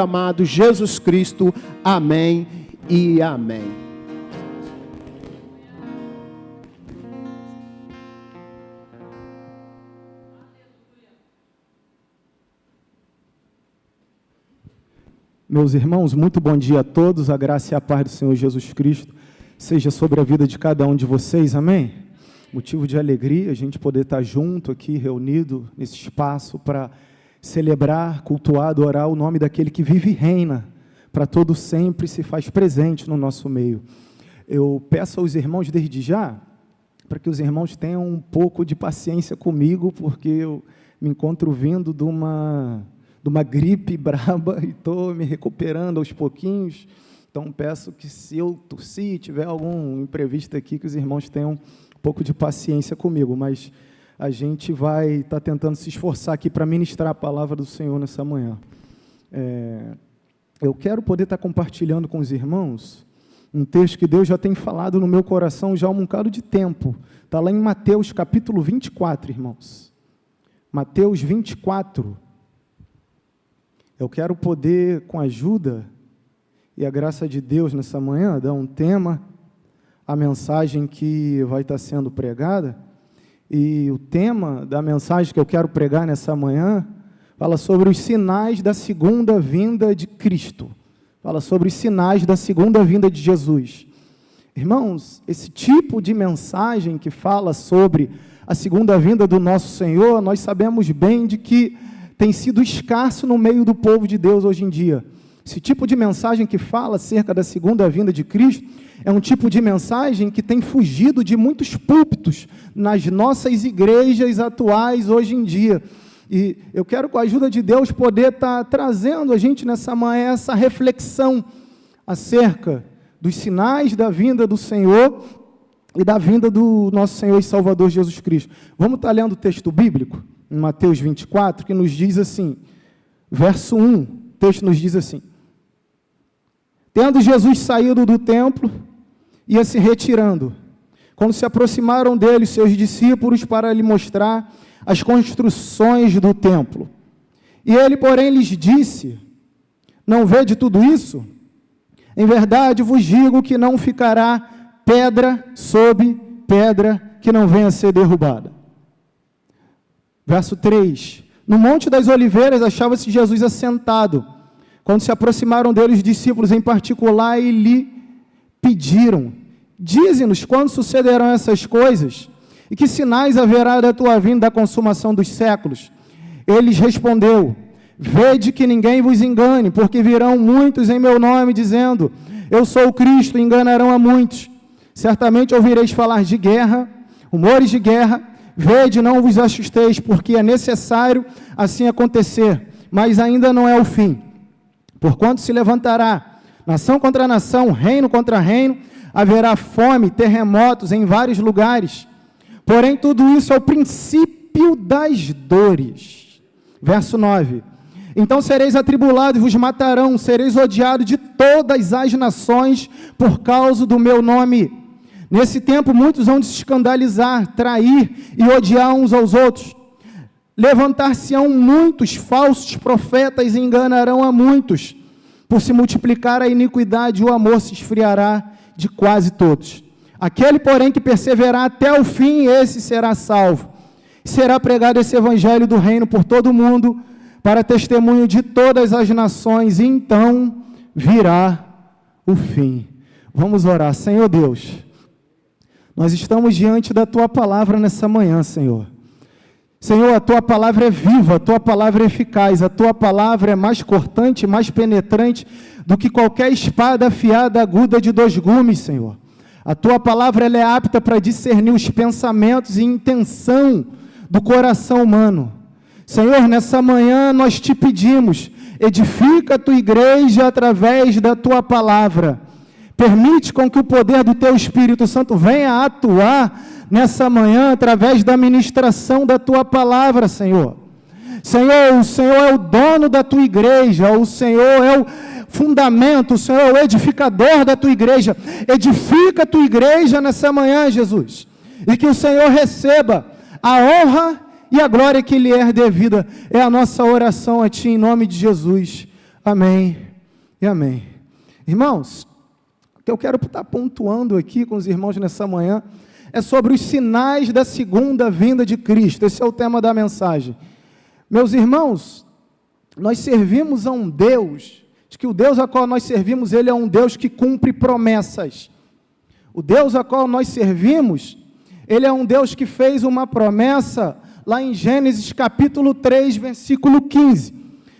amado Jesus Cristo. Amém e amém. Meus irmãos, muito bom dia a todos. A graça e a paz do Senhor Jesus Cristo seja sobre a vida de cada um de vocês, amém? Motivo de alegria a gente poder estar junto aqui, reunido nesse espaço para celebrar, cultuar, adorar o nome daquele que vive e reina, para todo sempre se faz presente no nosso meio. Eu peço aos irmãos desde já, para que os irmãos tenham um pouco de paciência comigo, porque eu me encontro vindo de uma gripe braba e estou me recuperando aos pouquinhos. Então peço que, se eu tossir, tiver algum imprevisto aqui, que os irmãos tenham um pouco de paciência comigo, mas a gente vai estar tentando se esforçar aqui para ministrar a palavra do Senhor nessa manhã. Eu quero poder estar compartilhando com os irmãos um texto que Deus já tem falado no meu coração já há um bocado de tempo. Está lá em Mateus capítulo 24, irmãos. Mateus 24. Eu quero poder, com a ajuda e a graça de Deus nessa manhã, dar um tema, a mensagem que vai estar sendo pregada. E o tema da mensagem que eu quero pregar nessa manhã fala sobre os sinais da segunda vinda de Cristo. Fala sobre os sinais da segunda vinda de Jesus. Irmãos, esse tipo de mensagem que fala sobre a segunda vinda do nosso Senhor, nós sabemos bem de que tem sido escasso no meio do povo de Deus hoje em dia. Esse tipo de mensagem que fala acerca da segunda vinda de Cristo é um tipo de mensagem que tem fugido de muitos púlpitos nas nossas igrejas atuais hoje em dia. E eu quero, com a ajuda de Deus, poder estar trazendo a gente nessa manhã essa reflexão acerca dos sinais da vinda do Senhor e da vinda do nosso Senhor e Salvador Jesus Cristo. Vamos estar lendo o texto bíblico, em Mateus 24, que nos diz assim, verso 1, o texto nos diz assim: tendo Jesus saído do templo, ia se retirando. Quando se aproximaram dele seus discípulos para lhe mostrar as construções do templo. E ele, porém, lhes disse: não vede tudo isso? Em verdade vos digo que não ficará pedra sobre pedra que não venha a ser derrubada. Verso 3. No Monte das Oliveiras achava-se Jesus assentado. Quando se aproximaram dele os discípulos em particular e lhe pediram: dize-nos quando sucederão essas coisas, e que sinais haverá da tua vinda, da consumação dos séculos? Ele lhes respondeu: vede que ninguém vos engane, porque virão muitos em meu nome, dizendo: eu sou o Cristo, e enganarão a muitos. Certamente ouvireis falar de guerra, rumores de guerra. Vede, não vos assusteis, porque é necessário assim acontecer, mas ainda não é o fim. Porquanto se levantará nação contra nação, reino contra reino, haverá fome, terremotos em vários lugares. Porém, tudo isso é o princípio das dores. Verso 9. Então sereis atribulados e vos matarão, sereis odiados de todas as nações por causa do meu nome. Nesse tempo muitos vão se escandalizar, trair e odiar uns aos outros. Levantar-se-ão muitos falsos profetas e enganarão a muitos. Por se multiplicar a iniquidade, o amor se esfriará de quase todos. Aquele, porém, que perseverar até o fim, esse será salvo. Será pregado esse evangelho do reino por todo o mundo, para testemunho de todas as nações, e então virá o fim. Vamos orar. Senhor Deus, nós estamos diante da Tua palavra nessa manhã, Senhor. Senhor, a Tua palavra é viva, a Tua palavra é eficaz, a Tua palavra é mais cortante, mais penetrante do que qualquer espada afiada, aguda de 2 gumes, Senhor. A Tua palavra ela é apta para discernir os pensamentos e intenção do coração humano. Senhor, nessa manhã nós Te pedimos, edifica a Tua igreja através da Tua palavra. Permite com que o poder do Teu Espírito Santo venha atuar nessa manhã, através da ministração da Tua palavra, Senhor. Senhor, o Senhor é o dono da Tua igreja, o Senhor é o fundamento, o Senhor é o edificador da Tua igreja. Edifica a Tua igreja nessa manhã, Jesus, e que o Senhor receba a honra e a glória que lhe é devida. É a nossa oração a Ti, em nome de Jesus. Amém e amém. Irmãos, o que eu quero estar pontuando aqui com os irmãos nessa manhã é sobre os sinais da segunda vinda de Cristo. Esse é o tema da mensagem. Meus irmãos, nós servimos a um Deus, de que o Deus a qual nós servimos, ele é um Deus que cumpre promessas. O Deus a qual nós servimos, ele é um Deus que fez uma promessa lá em Gênesis capítulo 3, versículo 15.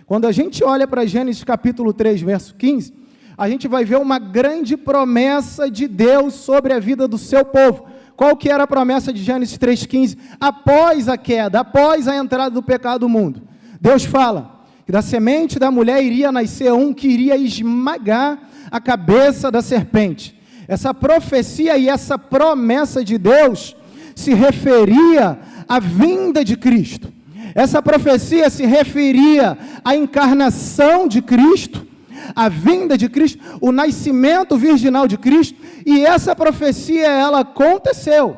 Quando a gente olha para Gênesis capítulo 3, verso 15, a gente vai ver uma grande promessa de Deus sobre a vida do seu povo. Qual que era a promessa de Gênesis 3,15? Após a queda, após a entrada do pecado no mundo, Deus fala que da semente da mulher iria nascer um que iria esmagar a cabeça da serpente. Essa profecia e essa promessa de Deus se referia à vinda de Cristo. Essa profecia se referia à encarnação de Cristo, a vinda de Cristo, o nascimento virginal de Cristo, e essa profecia, ela aconteceu.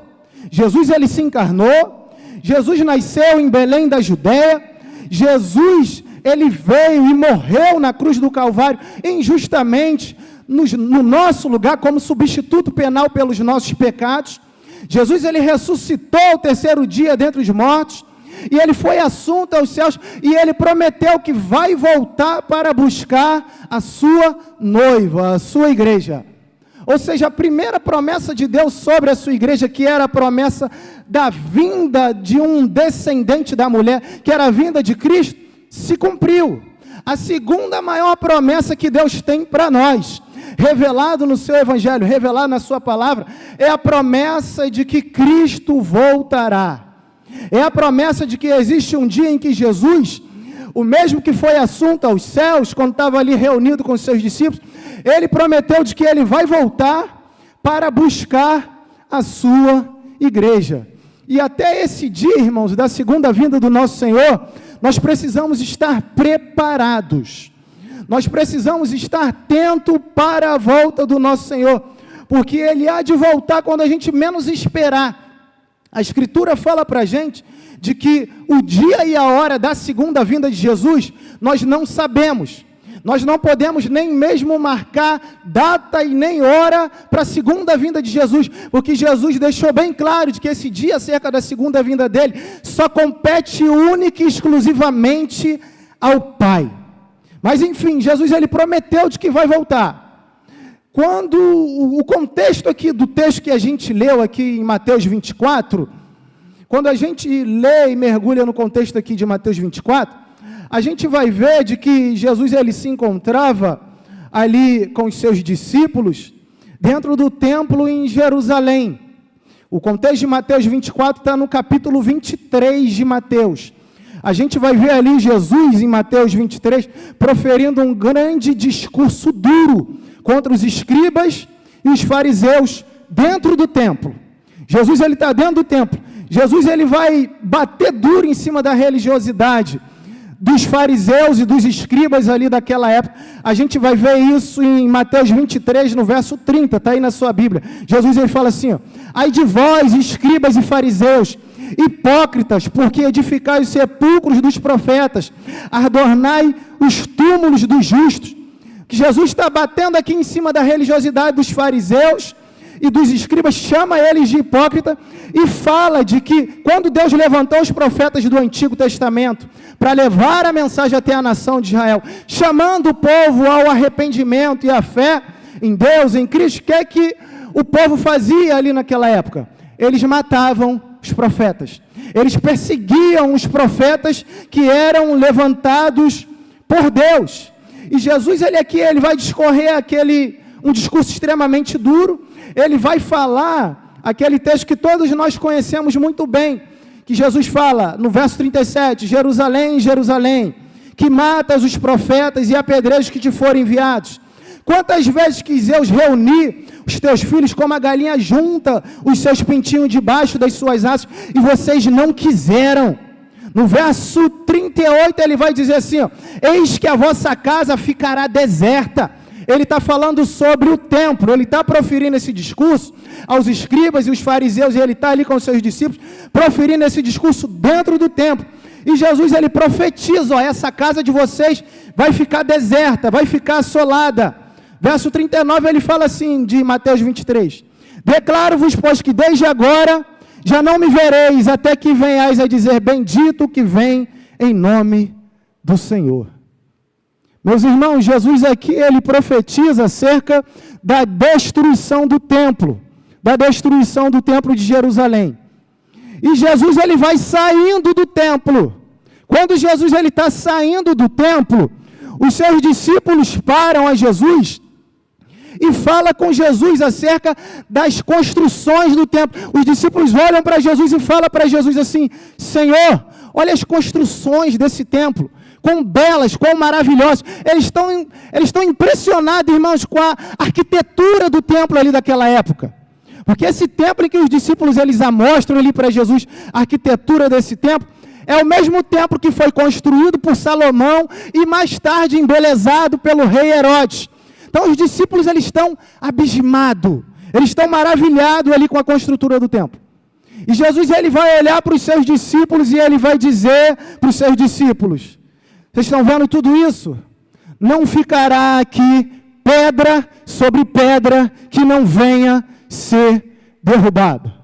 Jesus, ele se encarnou, Jesus nasceu em Belém da Judéia, Jesus, ele veio e morreu na cruz do Calvário, injustamente, no nosso lugar, como substituto penal pelos nossos pecados. Jesus, ele ressuscitou ao terceiro dia dentre os mortos, e ele foi assunto aos céus, e ele prometeu que vai voltar para buscar a sua noiva, a sua igreja. Ou seja, a primeira promessa de Deus sobre a sua igreja, que era a promessa da vinda de um descendente da mulher, que era a vinda de Cristo, se cumpriu. A segunda maior promessa que Deus tem para nós, revelado no seu evangelho, revelado na sua palavra, é a promessa de que Cristo voltará. É a promessa de que existe um dia em que Jesus, o mesmo que foi assunto aos céus, quando estava ali reunido com os seus discípulos, ele prometeu de que ele vai voltar para buscar a sua igreja. E até esse dia, irmãos, da segunda vinda do nosso Senhor, nós precisamos estar preparados. Nós precisamos estar atentos para a volta do nosso Senhor, porque ele há de voltar quando a gente menos esperar. A Escritura fala para a gente de que o dia e a hora da segunda vinda de Jesus, nós não sabemos. Nós não podemos nem mesmo marcar data e nem hora para a segunda vinda de Jesus, porque Jesus deixou bem claro de que esse dia acerca da segunda vinda dele só compete única e exclusivamente ao Pai. Mas enfim, Jesus, ele prometeu de que vai voltar. Quando o contexto aqui do texto que a gente leu aqui em Mateus 24, quando a gente lê e mergulha no contexto aqui de Mateus 24, a gente vai ver de que Jesus, ele se encontrava ali com os seus discípulos dentro do templo em Jerusalém. O contexto de Mateus 24 está no capítulo 23 de Mateus. A gente vai ver ali Jesus, em Mateus 23, proferindo um grande discurso duro contra os escribas e os fariseus dentro do templo. Jesus, ele está dentro do templo. Jesus, ele vai bater duro em cima da religiosidade dos fariseus e dos escribas ali daquela época. A gente vai ver isso em Mateus 23, no verso 30, está aí na sua Bíblia. Jesus, ele fala assim, ó, ai de vós, escribas e fariseus, hipócritas, porque edificai os sepulcros dos profetas, adornai os túmulos dos justos. Que Jesus está batendo aqui em cima da religiosidade dos fariseus e dos escribas, chama eles de hipócrita e fala de que quando Deus levantou os profetas do Antigo Testamento para levar a mensagem até a nação de Israel, chamando o povo ao arrependimento e à fé em Deus, em Cristo, o que é que o povo fazia ali naquela época? Eles matavam os profetas, eles perseguiam os profetas que eram levantados por Deus. E Jesus, ele vai discorrer um discurso extremamente duro, ele vai falar aquele texto que todos nós conhecemos muito bem, que Jesus fala no verso 37, Jerusalém, Jerusalém, que matas os profetas e apedrejas que te forem enviados. Quantas vezes quis eu reunir os teus filhos como a galinha junta os seus pintinhos debaixo das suas asas, e vocês não quiseram. No verso 38 ele vai dizer assim, ó, eis que a vossa casa ficará deserta. Ele está falando sobre o templo, ele está proferindo esse discurso aos escribas e os fariseus, e ele está ali com os seus discípulos, proferindo esse discurso dentro do templo. E Jesus, ele profetiza, ó, essa casa de vocês vai ficar deserta, vai ficar assolada. Verso 39, ele fala assim, de Mateus 23, declaro-vos, pois, que desde agora já não me vereis, até que venhais a dizer, bendito o que vem em nome do Senhor. Meus irmãos, Jesus aqui, ele profetiza acerca da destruição do templo de Jerusalém. E Jesus, ele vai saindo do templo. Quando Jesus, ele está saindo do templo, os seus discípulos param a Jesus e falam com Jesus acerca das construções do templo. Os discípulos olham para Jesus e falam para Jesus assim, Senhor, olha as construções desse templo, quão belas, quão maravilhosas. Eles estão impressionados, irmãos, com a arquitetura do templo ali daquela época. Porque esse templo em que os discípulos eles amostram ali para Jesus, a arquitetura desse templo, é o mesmo templo que foi construído por Salomão e mais tarde embelezado pelo rei Herodes. Então os discípulos eles estão abismados, eles estão maravilhados ali com a construtura do templo. E Jesus ele vai olhar para os seus discípulos e ele vai dizer para os seus discípulos, vocês estão vendo tudo isso? Não ficará aqui pedra sobre pedra que não venha ser derrubada.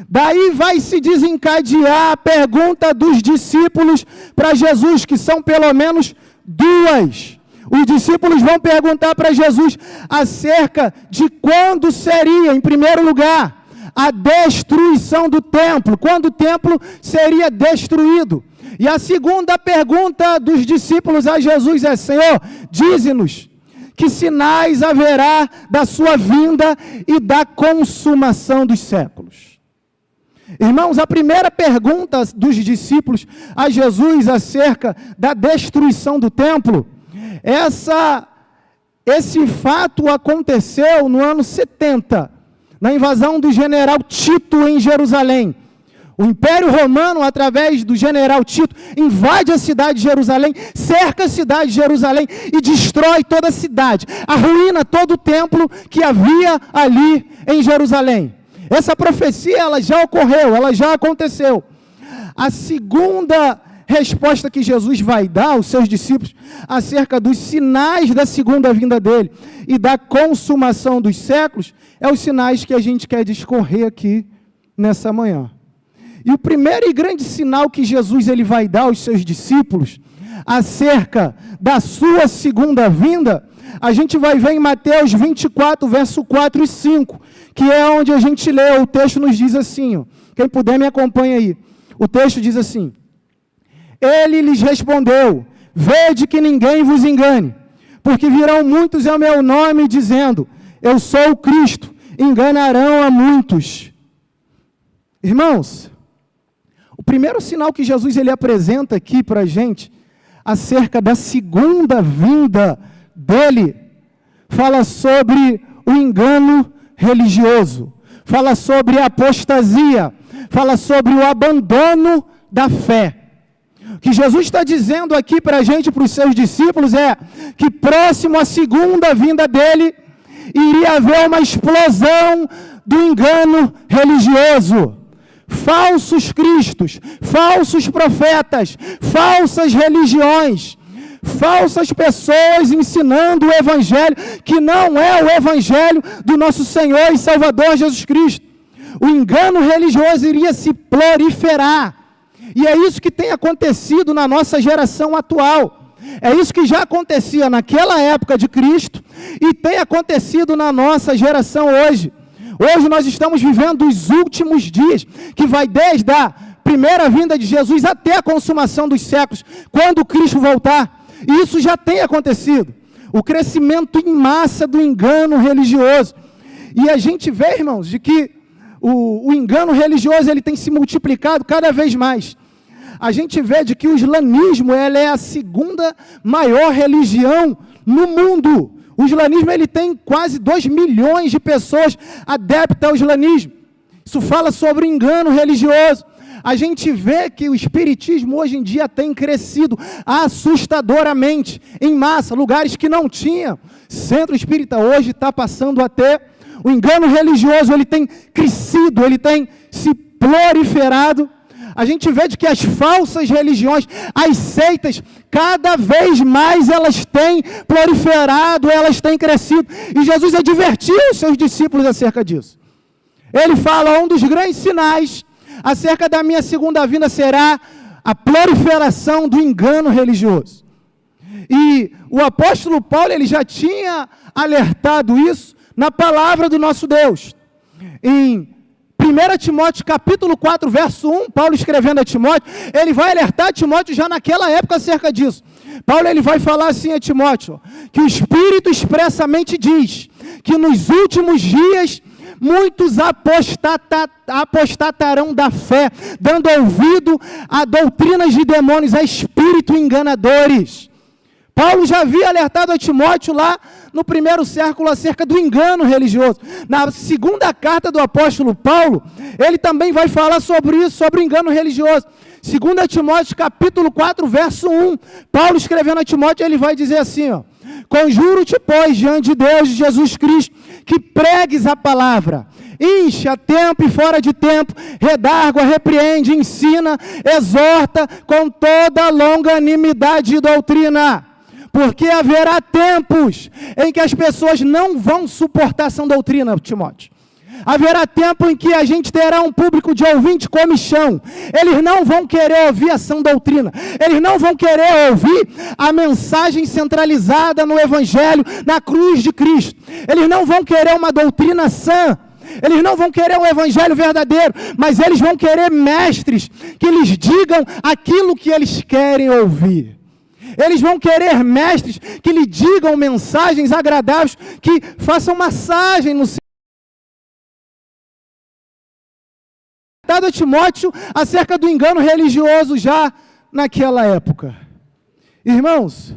Daí vai se desencadear a pergunta dos discípulos para Jesus, que são pelo menos duas. Os discípulos vão perguntar para Jesus acerca de quando seria, em primeiro lugar, a destruição do templo, quando o templo seria destruído. E a segunda pergunta dos discípulos a Jesus é, Senhor, dize-nos, que sinais haverá da sua vinda e da consumação dos séculos? Irmãos, a primeira pergunta dos discípulos a Jesus acerca da destruição do templo, esse fato aconteceu no ano 70, na invasão do general Tito em Jerusalém. O Império Romano, através do general Tito, invade a cidade de Jerusalém, cerca a cidade de Jerusalém e destrói toda a cidade, arruína todo o templo que havia ali em Jerusalém. Essa profecia, ela já ocorreu, ela já aconteceu. A segunda resposta que Jesus vai dar aos seus discípulos acerca dos sinais da segunda vinda dele e da consumação dos séculos, é os sinais que a gente quer discorrer aqui nessa manhã. E o primeiro e grande sinal que Jesus ele vai dar aos seus discípulos acerca da sua segunda vinda, a gente vai ver em Mateus 24, verso 4 e 5, que é onde a gente lê, o texto nos diz assim, ó, quem puder me acompanha aí. O texto diz assim, ele lhes respondeu, vede que ninguém vos engane, porque virão muitos ao meu nome dizendo, eu sou o Cristo, enganarão a muitos. Irmãos, o primeiro sinal que Jesus ele apresenta aqui para a gente, acerca da segunda vinda dele, fala sobre o engano religioso, fala sobre a apostasia, fala sobre o abandono da fé. O que Jesus está dizendo aqui para a gente, para os seus discípulos, é que próximo à segunda vinda dele, iria haver uma explosão do engano religioso. Falsos cristos, falsos profetas, falsas religiões, falsas pessoas ensinando o evangelho, que não é o evangelho do nosso Senhor e Salvador Jesus Cristo. O engano religioso iria se proliferar, e é isso que tem acontecido na nossa geração atual. É isso que já acontecia naquela época de Cristo, e tem acontecido na nossa geração hoje. Hoje nós estamos vivendo os últimos dias, que vai desde a primeira vinda de Jesus até a consumação dos séculos, quando Cristo voltar. E isso já tem acontecido. O crescimento em massa do engano religioso. E a gente vê, irmãos, de que o engano religioso ele tem se multiplicado cada vez mais. A gente vê de que o islamismo ela é a segunda maior religião no mundo. O islamismo ele tem quase 2 milhões de pessoas adeptas ao islamismo. Isso fala sobre o engano religioso. A gente vê que o espiritismo hoje em dia tem crescido assustadoramente, em massa, lugares que não tinha. Centro espírita hoje está passando a ter. O engano religioso ele tem crescido, ele tem se proliferado. a gente vê de que as falsas religiões, as seitas, cada vez mais elas têm proliferado, elas têm crescido. E Jesus advertiu os seus discípulos acerca disso. Ele fala, um dos grandes sinais acerca da minha segunda vinda será a proliferação do engano religioso. E o apóstolo Paulo, ele já tinha alertado isso na palavra do nosso Deus. Em 1 Timóteo capítulo 4, verso 1, Paulo escrevendo a Timóteo, ele vai alertar Timóteo já naquela época acerca disso. Paulo ele vai falar assim a Timóteo, que o Espírito expressamente diz que nos últimos dias muitos apostatarão da fé, dando ouvido a doutrinas de demônios, a espíritos enganadores. Paulo já havia alertado a Timóteo lá no primeiro século acerca do engano religioso. Na segunda carta do apóstolo Paulo, ele também vai falar sobre isso, sobre o engano religioso. 2 Timóteo capítulo 4, verso 1, Paulo escrevendo a Timóteo, ele vai dizer assim, ó, conjuro-te, pois, diante de Deus, de Jesus Cristo, que pregues a palavra, inste a tempo e fora de tempo, redargua, repreende, ensina, exorta com toda longanimidade e doutrina. Porque haverá tempos em que as pessoas não vão suportar essa doutrina, Timóteo. Haverá tempo em que a gente terá um público de ouvinte comichão. Eles não vão querer ouvir a sã doutrina. Eles não vão querer ouvir a mensagem centralizada no Evangelho, na cruz de Cristo. Eles não vão querer uma doutrina sã. Eles não vão querer um evangelho verdadeiro, mas eles vão querer mestres que lhes digam aquilo que eles querem ouvir. Eles vão querer mestres que lhe digam mensagens agradáveis, que façam massagem no seu. A Timóteo acerca do engano religioso já naquela época. Irmãos,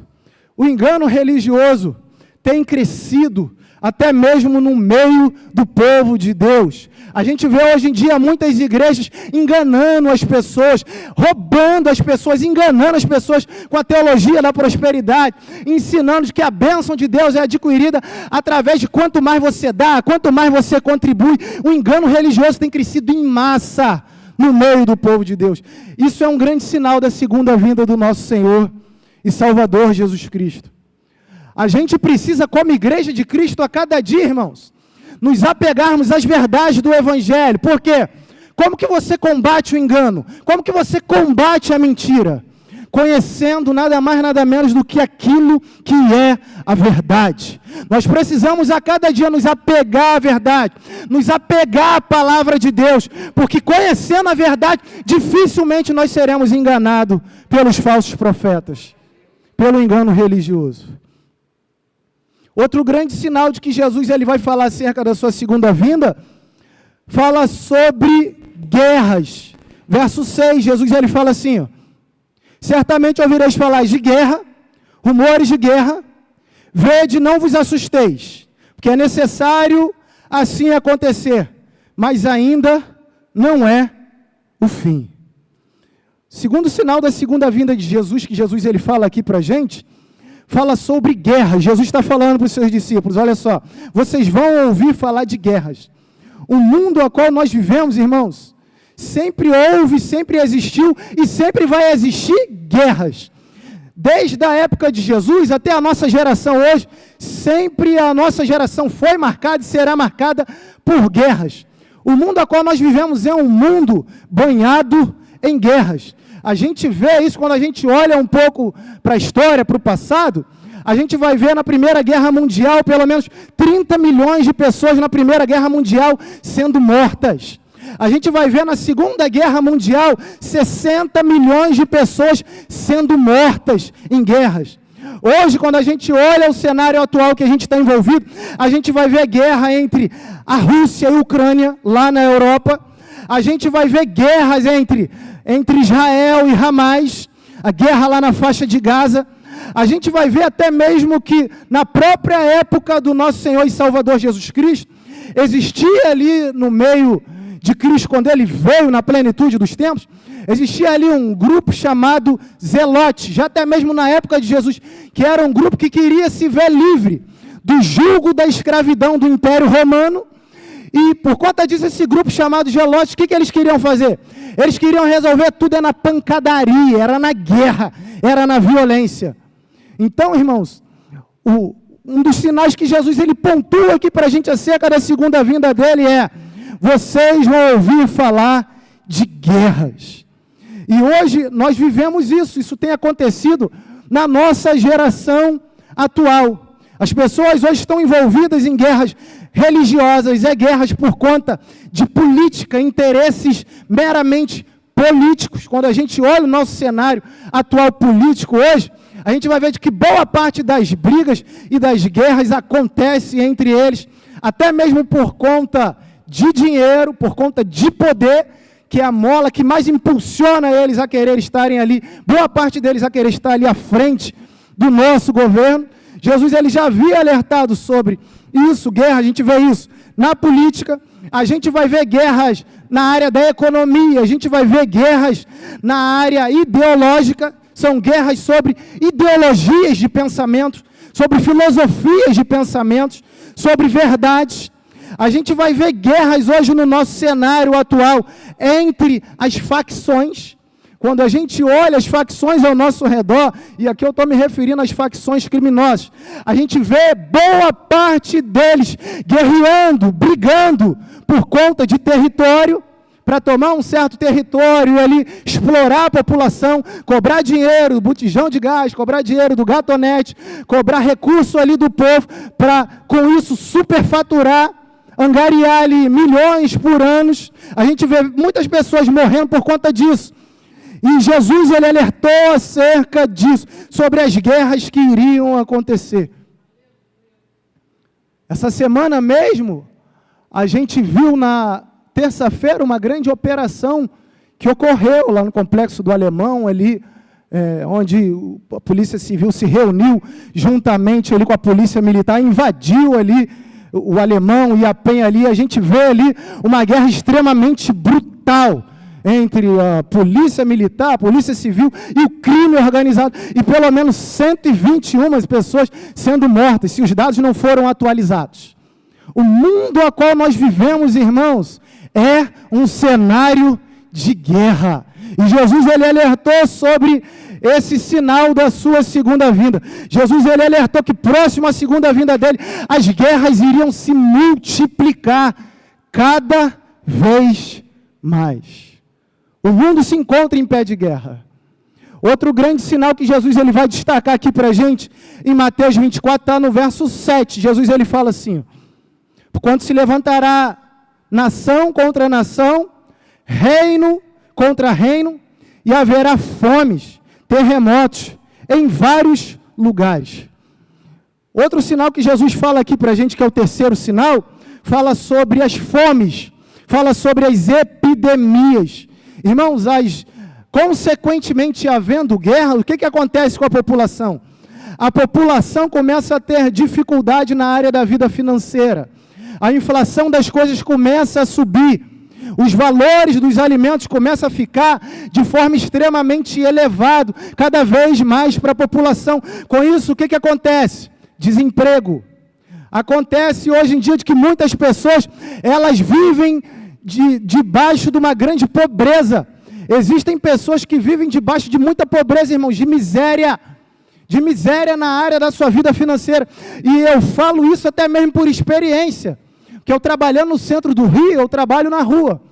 o engano religioso tem crescido até mesmo no meio do povo de Deus. A gente vê hoje em dia muitas igrejas enganando as pessoas, roubando as pessoas, enganando as pessoas com a teologia da prosperidade, ensinando que a bênção de Deus é adquirida através de quanto mais você dá, quanto mais você contribui. O engano religioso tem crescido em massa no meio do povo de Deus. Isso é um grande sinal da segunda vinda do nosso Senhor e Salvador Jesus Cristo. A gente precisa, como igreja de Cristo, a cada dia, irmãos, nos apegarmos às verdades do Evangelho. Por quê? Como que você combate o engano? Como que você combate a mentira? Conhecendo nada mais, nada menos do que aquilo que é a verdade. Nós precisamos a cada dia nos apegar à verdade, nos apegar à palavra de Deus, porque conhecendo a verdade, dificilmente nós seremos enganados pelos falsos profetas, pelo engano religioso. Outro grande sinal de que Jesus ele vai falar acerca da sua segunda vinda, fala sobre guerras. Verso 6, Jesus ele fala assim, ó, certamente ouvireis falar de guerra, rumores de guerra, vede, não vos assusteis, porque é necessário assim acontecer, mas ainda não é o fim. Segundo sinal da segunda vinda de Jesus, que Jesus ele fala aqui para a gente, fala sobre guerras. Jesus está falando para os seus discípulos, olha só, vocês vão ouvir falar de guerras. O mundo ao qual nós vivemos, irmãos, sempre houve, sempre existiu e sempre vai existir guerras. Desde a época de Jesus até a nossa geração hoje, sempre a nossa geração foi marcada e será marcada por guerras. O mundo ao qual nós vivemos é um mundo banhado em guerras. A gente vê isso quando a gente olha um pouco para a história, para o passado. A gente vai ver na Primeira Guerra Mundial, pelo menos 30 milhões de pessoas na Primeira Guerra Mundial sendo mortas. A gente vai ver na Segunda Guerra Mundial, 60 milhões de pessoas sendo mortas em guerras. Hoje, quando a gente olha o cenário atual que a gente está envolvido, a gente vai ver guerra entre a Rússia e a Ucrânia, lá na Europa. A gente vai ver guerras entre Israel e Hamas, a guerra lá na faixa de Gaza. A gente vai ver até mesmo que na própria época do nosso Senhor e Salvador Jesus Cristo, existia ali no meio de Cristo, quando ele veio na plenitude dos tempos, existia ali um grupo chamado Zelote, já até mesmo na época de Jesus, que era um grupo que queria se ver livre do jugo da escravidão do Império Romano E por conta disso, esse grupo chamado Zelotes, o que eles queriam fazer? Eles queriam resolver tudo na pancadaria, era na guerra, era na violência. Então, irmãos, um dos sinais que Jesus ele pontua aqui para a gente acerca da segunda vinda dele é: vocês vão ouvir falar de guerras. E hoje nós vivemos isso tem acontecido na nossa geração atual. As pessoas hoje estão envolvidas em guerras religiosas, guerras por conta de política, interesses meramente políticos. Quando a gente olha o nosso cenário atual político hoje, a gente vai ver de que boa parte das brigas e das guerras acontece entre eles, até mesmo por conta de dinheiro, por conta de poder, que é a mola que mais impulsiona eles a querer estarem ali, boa parte deles a querer estar ali à frente do nosso governo. Jesus ele já havia alertado sobre isso, guerra, a gente vê isso na política, a gente vai ver guerras na área da economia, a gente vai ver guerras na área ideológica, são guerras sobre ideologias de pensamentos, sobre filosofias de pensamentos, sobre verdades. A gente vai ver guerras hoje no nosso cenário atual entre as facções. Quando a gente olha as facções ao nosso redor, e aqui eu estou me referindo às facções criminosas, a gente vê boa parte deles guerreando, brigando por conta de território, para tomar um certo território e ali explorar a população, cobrar dinheiro do botijão de gás, cobrar dinheiro do gatonete, cobrar recurso ali do povo, para com isso superfaturar, angariar ali milhões por ano. A gente vê muitas pessoas morrendo por conta disso. E Jesus ele alertou acerca disso, sobre as guerras que iriam acontecer. Essa semana mesmo, a gente viu na terça-feira uma grande operação que ocorreu lá no Complexo do Alemão, ali, onde a Polícia Civil se reuniu juntamente ali com a Polícia Militar, invadiu ali o Alemão e a Penha ali. A gente vê ali uma guerra extremamente brutal entre a Polícia Militar, a Polícia Civil e o crime organizado, e pelo menos 121 pessoas sendo mortas, se os dados não foram atualizados. O mundo a qual nós vivemos, irmãos, é um cenário de guerra. E Jesus ele alertou sobre esse sinal da sua segunda vinda. Jesus ele alertou que próximo à segunda vinda dele, as guerras iriam se multiplicar cada vez mais. O mundo se encontra em pé de guerra. Outro grande sinal que Jesus ele vai destacar aqui para a gente, em Mateus 24, está no verso 7. Jesus ele fala assim: quando se levantará nação contra nação, reino contra reino, e haverá fomes, terremotos, em vários lugares. Outro sinal que Jesus fala aqui para a gente, que é o terceiro sinal, fala sobre as fomes, fala sobre as epidemias. Irmãos, consequentemente havendo guerra, o que acontece com a população? A população começa a ter dificuldade na área da vida financeira. A inflação das coisas começa a subir. Os valores dos alimentos começam a ficar de forma extremamente elevada, cada vez mais para a população. Com isso, o que acontece? Desemprego. Acontece hoje em dia de que muitas pessoas, elas vivem debaixo de uma grande pobreza. Existem pessoas que vivem debaixo de muita pobreza, irmãos, de miséria na área da sua vida financeira. E eu falo isso até mesmo por experiência, porque eu trabalhando no centro do Rio, eu trabalho na rua.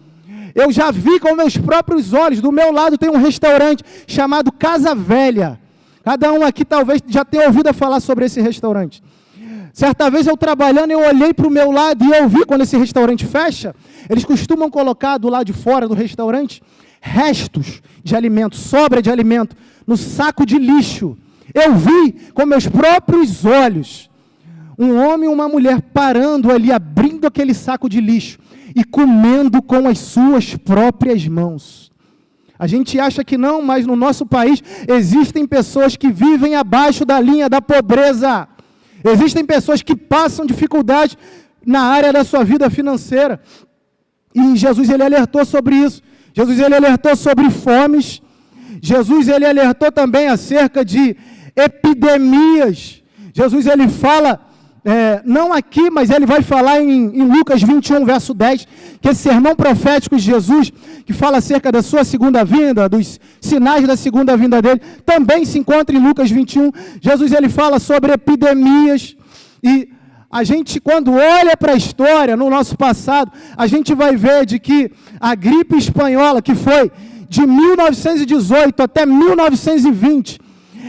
Eu já vi com meus próprios olhos, do meu lado tem um restaurante chamado Casa Velha. Cada um aqui talvez já tenha ouvido falar sobre esse restaurante. Certa vez eu trabalhando, eu olhei para o meu lado e eu vi quando esse restaurante fecha, eles costumam colocar do lado de fora do restaurante restos de alimento, sobra de alimento, no saco de lixo. Eu vi com meus próprios olhos um homem e uma mulher parando ali, abrindo aquele saco de lixo e comendo com as suas próprias mãos. A gente acha que não, mas no nosso país existem pessoas que vivem abaixo da linha da pobreza. Existem pessoas que passam dificuldade na área da sua vida financeira. E Jesus ele alertou sobre isso. Jesus ele alertou sobre fomes. Jesus ele alertou também acerca de epidemias. Jesus ele fala não aqui, mas ele vai falar em Lucas 21, verso 10, que esse sermão profético de Jesus, que fala acerca da sua segunda vinda, dos sinais da segunda vinda dele, também se encontra em Lucas 21. Jesus ele fala sobre epidemias, e a gente, quando olha para a história, no nosso passado, a gente vai ver de que a gripe espanhola, que foi de 1918 até 1920,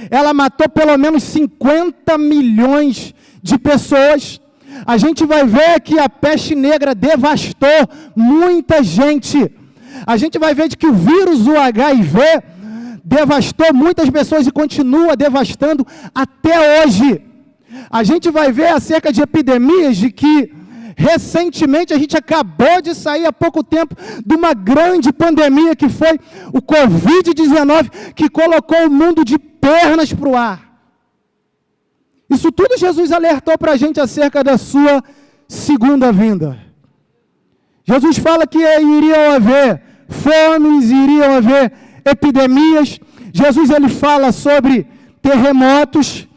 ela matou pelo menos 50 milhões de pessoas. A gente vai ver que a peste negra devastou muita gente. A gente vai ver de que o vírus, o HIV, devastou muitas pessoas e continua devastando até hoje. A gente vai ver acerca de epidemias de que recentemente a gente acabou de sair há pouco tempo de uma grande pandemia que foi o Covid-19, que colocou o mundo de pernas para o ar. Isso tudo Jesus alertou para a gente acerca da sua segunda vinda. Jesus fala que iriam haver fomes, iriam haver epidemias. Jesus ele fala sobre terremotos.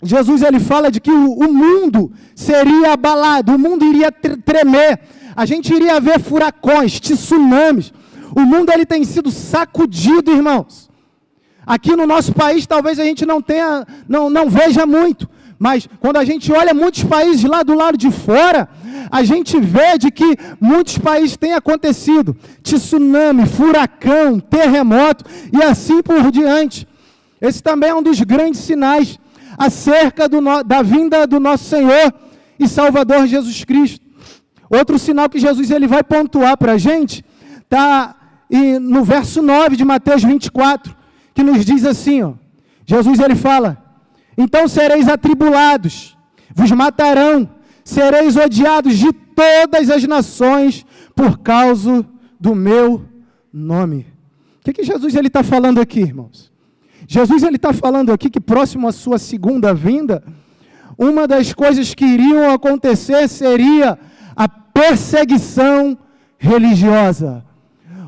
Jesus ele fala de que o mundo seria abalado, o mundo iria tremer. A gente iria ver furacões, tsunamis. O mundo ele tem sido sacudido, irmãos. Aqui no nosso país, talvez a gente não veja muito, mas quando a gente olha muitos países lá do lado de fora, a gente vê de que muitos países têm acontecido tsunami, furacão, terremoto e assim por diante. Esse também é um dos grandes sinais acerca da vinda do nosso Senhor e Salvador Jesus Cristo. Outro sinal que Jesus ele vai pontuar para a gente, está no verso 9 de Mateus 24, que nos diz assim, ó, Jesus ele fala, então sereis atribulados, vos matarão, sereis odiados de todas as nações por causa do meu nome. O que Jesus ele está falando aqui, irmãos? Jesus ele está falando aqui que próximo à sua segunda vinda, uma das coisas que iriam acontecer seria a perseguição religiosa.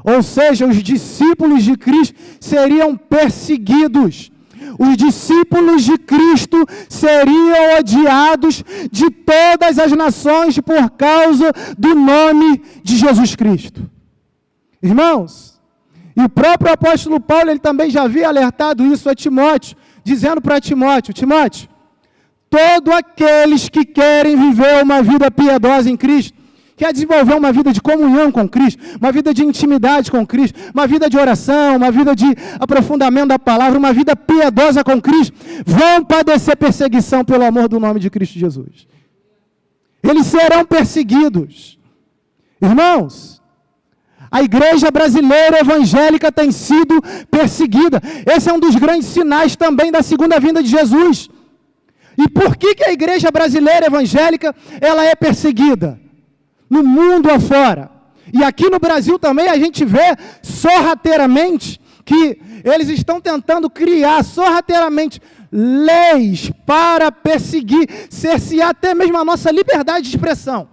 Ou seja, os discípulos de Cristo seriam perseguidos. Os discípulos de Cristo seriam odiados de todas as nações por causa do nome de Jesus Cristo. Irmãos, e o próprio apóstolo Paulo, ele também já havia alertado isso a Timóteo, dizendo para Timóteo, Timóteo, todos aqueles que querem viver uma vida piedosa em Cristo, quer desenvolver uma vida de comunhão com Cristo, uma vida de intimidade com Cristo, uma vida de oração, uma vida de aprofundamento da palavra, uma vida piedosa com Cristo, vão padecer perseguição pelo amor do nome de Cristo Jesus. Eles serão perseguidos. Irmãos, a igreja brasileira evangélica tem sido perseguida. Esse é um dos grandes sinais também da segunda vinda de Jesus. E por que a igreja brasileira evangélica ela é perseguida? No mundo afora. E aqui no Brasil também a gente vê sorrateiramente que eles estão tentando criar sorrateiramente leis para perseguir, cercear até mesmo a nossa liberdade de expressão.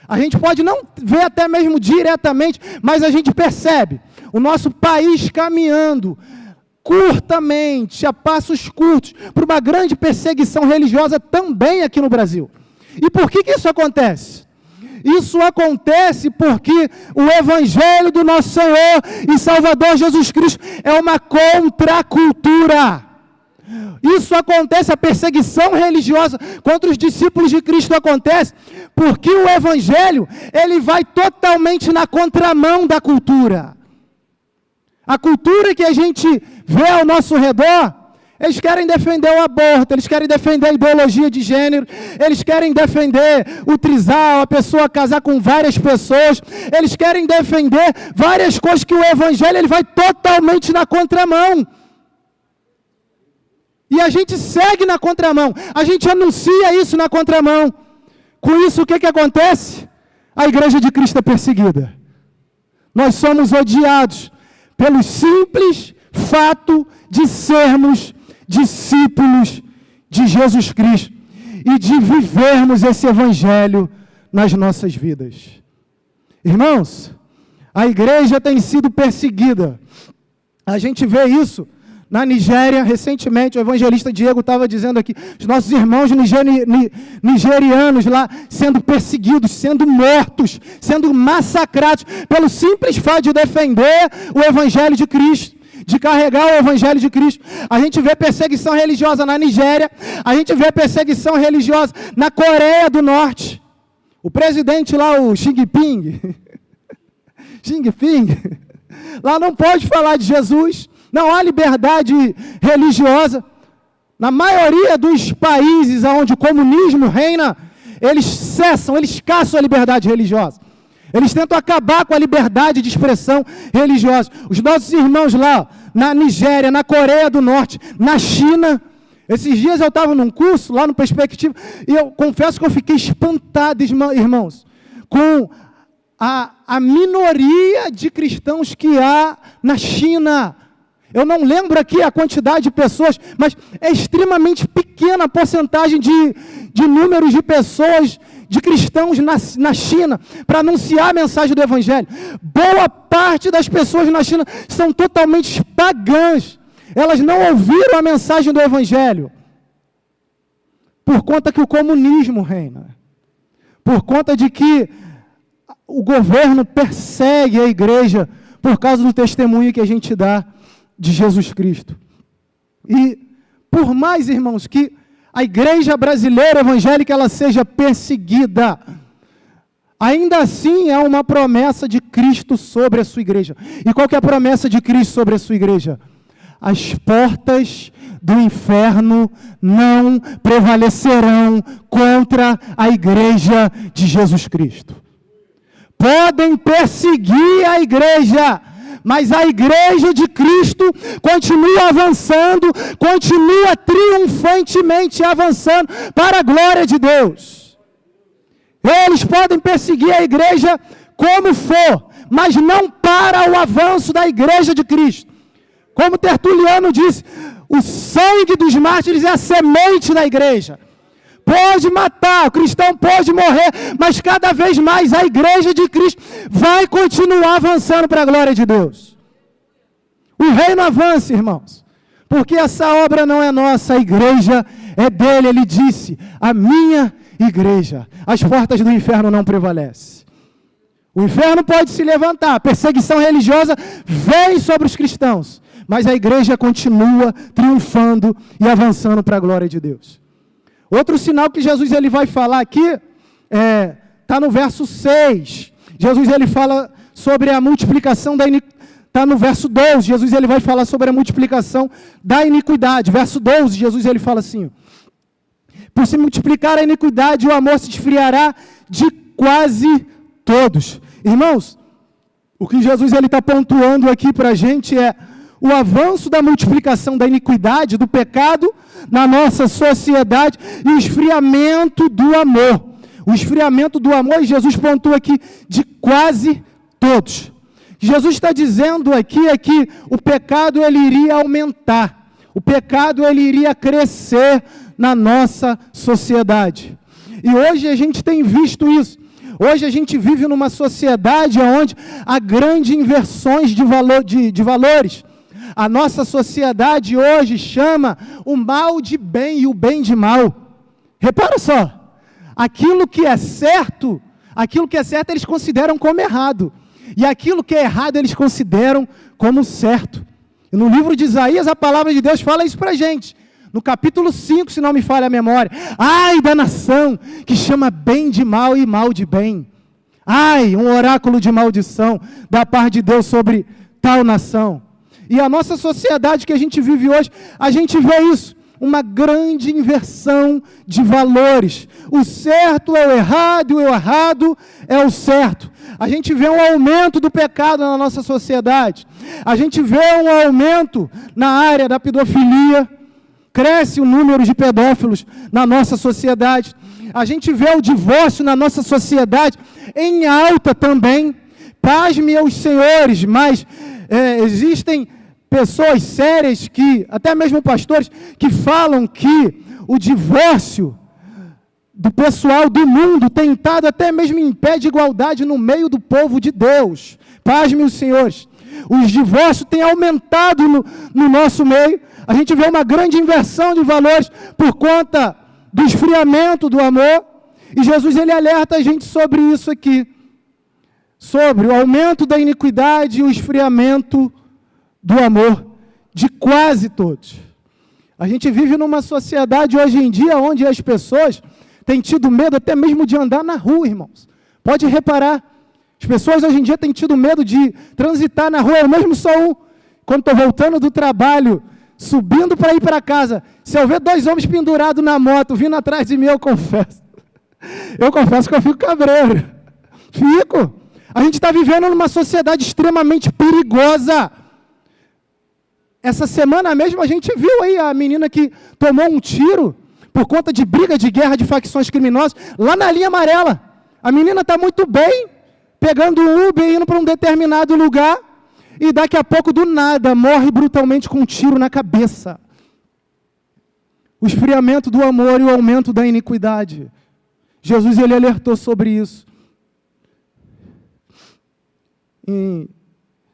A gente pode não ver até mesmo diretamente, mas a gente percebe o nosso país caminhando curtamente, a passos curtos, para uma grande perseguição religiosa também aqui no Brasil. E por que isso acontece? Isso acontece porque o Evangelho do nosso Senhor e Salvador Jesus Cristo é uma contracultura. Isso acontece, a perseguição religiosa contra os discípulos de Cristo acontece porque o Evangelho, ele vai totalmente na contramão da cultura. A cultura que a gente vê ao nosso redor, eles querem defender o aborto, eles querem defender a ideologia de gênero, eles querem defender o trisal, a pessoa casar com várias pessoas, eles querem defender várias coisas que o Evangelho ele vai totalmente na contramão. E a gente segue na contramão, a gente anuncia isso na contramão. Com isso, o que acontece? A igreja de Cristo é perseguida. Nós somos odiados pelo simples fato de sermos discípulos de Jesus Cristo e de vivermos esse Evangelho nas nossas vidas. Irmãos, a igreja tem sido perseguida. A gente vê isso na Nigéria, recentemente, o evangelista Diego estava dizendo aqui, os nossos irmãos nigerianos lá sendo perseguidos, sendo mortos, sendo massacrados, pelo simples fato de defender o evangelho de Cristo, de carregar o evangelho de Cristo. A gente vê perseguição religiosa na Nigéria, a gente vê perseguição religiosa na Coreia do Norte. O presidente lá, o Xi Jinping, lá não pode falar de Jesus. Não há liberdade religiosa. Na maioria dos países onde o comunismo reina, eles caçam a liberdade religiosa. Eles tentam acabar com a liberdade de expressão religiosa. Os nossos irmãos lá, na Nigéria, na Coreia do Norte, na China, esses dias eu estava num curso, lá no Perspectiva, e eu confesso que eu fiquei espantado, irmãos, com a minoria de cristãos que há na China. Eu não lembro aqui a quantidade de pessoas, mas é extremamente pequena a porcentagem de números de pessoas, de cristãos na China, para anunciar a mensagem do Evangelho. Boa parte das pessoas na China são totalmente pagãs. Elas não ouviram a mensagem do Evangelho, por conta que o comunismo reina, por conta de que o governo persegue a igreja, por causa do testemunho que a gente dá de Jesus Cristo. E por mais, irmãos, que a igreja brasileira evangélica ela seja perseguida, ainda assim é uma promessa de Cristo sobre a sua igreja. E qual que é a promessa de Cristo sobre a sua igreja? As portas do inferno não prevalecerão contra a igreja de Jesus Cristo. Podem perseguir a igreja, mas a igreja de Cristo continua avançando, continua triunfantemente avançando para a glória de Deus. Eles podem perseguir a igreja como for, mas não para o avanço da igreja de Cristo. Como Tertuliano disse, o sangue dos mártires é a semente da igreja. Pode matar, o cristão pode morrer, mas cada vez mais a igreja de Cristo vai continuar avançando para a glória de Deus. O reino avança, irmãos, porque essa obra não é nossa, a igreja é dele. Ele disse, a minha igreja, as portas do inferno não prevalecem. O inferno pode se levantar, a perseguição religiosa vem sobre os cristãos, mas a igreja continua triunfando e avançando para a glória de Deus. Outro sinal que Jesus ele vai falar aqui, está no verso 6. Jesus ele fala sobre a multiplicação da iniquidade. Está no verso 12, Jesus ele vai falar sobre a multiplicação da iniquidade. Verso 12, Jesus ele fala assim, por se multiplicar a iniquidade, o amor se esfriará de quase todos. Irmãos, o que Jesus ele está pontuando aqui para a gente é o avanço da multiplicação da iniquidade, do pecado na nossa sociedade e o esfriamento do amor. O esfriamento do amor, e Jesus pontua aqui, de quase todos. O que Jesus está dizendo aqui é que o pecado ele iria aumentar, o pecado ele iria crescer na nossa sociedade. E hoje a gente tem visto isso. Hoje a gente vive numa sociedade onde há grandes inversões de valores. A nossa sociedade hoje chama o mal de bem e o bem de mal. Repara só, aquilo que é certo eles consideram como errado. E aquilo que é errado eles consideram como certo. E no livro de Isaías a palavra de Deus fala isso para a gente. No capítulo 5, se não me falha a memória. Ai da nação que chama bem de mal e mal de bem. Ai, um oráculo de maldição da parte de Deus sobre tal nação. E a nossa sociedade que a gente vive hoje, a gente vê isso, uma grande inversão de valores. O certo é o errado, e o errado é o certo. A gente vê um aumento do pecado na nossa sociedade. A gente vê um aumento na área da pedofilia. Cresce o número de pedófilos na nossa sociedade. A gente vê o divórcio na nossa sociedade em alta também. Pasme os senhores, mas existem pessoas sérias, até mesmo pastores, que falam que o divórcio do pessoal do mundo tem estado até mesmo em pé de igualdade no meio do povo de Deus. Pasme os senhores. Os divórcios têm aumentado no nosso meio. A gente vê uma grande inversão de valores por conta do esfriamento do amor. E Jesus, ele alerta a gente sobre isso aqui. Sobre o aumento da iniquidade e o esfriamento do amor de quase todos. A gente vive numa sociedade hoje em dia onde as pessoas têm tido medo até mesmo de andar na rua, irmãos. Pode reparar. As pessoas hoje em dia têm tido medo de transitar na rua. Eu mesmo sou um. Quando estou voltando do trabalho, subindo para ir para casa, se eu ver 2 homens pendurados na moto, vindo atrás de mim, eu confesso que eu fico cabreiro. Fico. A gente está vivendo numa sociedade extremamente perigosa. Essa semana mesmo a gente viu aí a menina que tomou um tiro por conta de briga de guerra de facções criminosas, lá na linha amarela. A menina está muito bem, pegando um Uber e indo para um determinado lugar, e daqui a pouco, do nada, morre brutalmente com um tiro na cabeça. O esfriamento do amor e o aumento da iniquidade. Jesus, ele alertou sobre isso.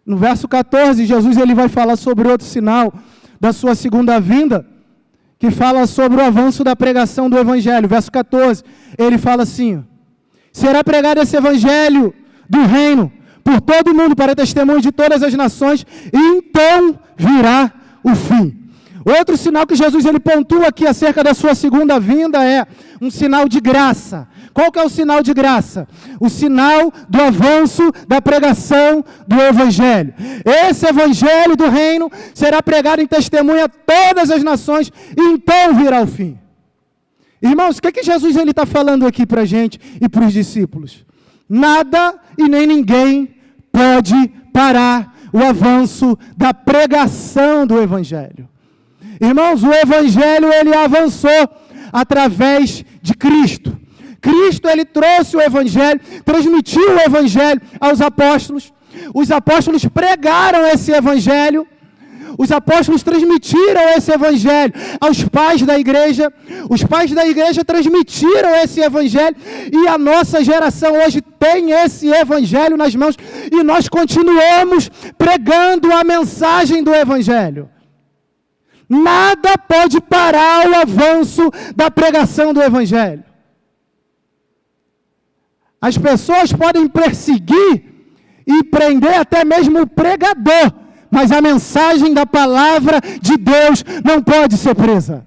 No verso 14, Jesus, ele vai falar sobre outro sinal da sua segunda vinda, que fala sobre o avanço da pregação do Evangelho. Verso 14, ele fala assim: será pregado esse Evangelho do reino por todo o mundo para testemunho de todas as nações, e então virá o fim. Outro sinal que Jesus ele pontua aqui acerca da sua segunda vinda é um sinal de graça. Qual que é o sinal de graça? O sinal do avanço da pregação do Evangelho. Esse Evangelho do reino será pregado em testemunho a todas as nações, e então virá o fim. Irmãos, o que Jesus ele está falando aqui para a gente e para os discípulos? Nada e nem ninguém pode parar o avanço da pregação do Evangelho. Irmãos, o Evangelho ele avançou através de Cristo. Cristo ele trouxe o Evangelho, transmitiu o Evangelho aos apóstolos. Os apóstolos pregaram esse Evangelho. Os apóstolos transmitiram esse Evangelho aos pais da igreja. Os pais da igreja transmitiram esse Evangelho. E a nossa geração hoje tem esse Evangelho nas mãos. E nós continuamos pregando a mensagem do Evangelho. Nada pode parar o avanço da pregação do Evangelho. As pessoas podem perseguir e prender até mesmo o pregador, mas a mensagem da palavra de Deus não pode ser presa.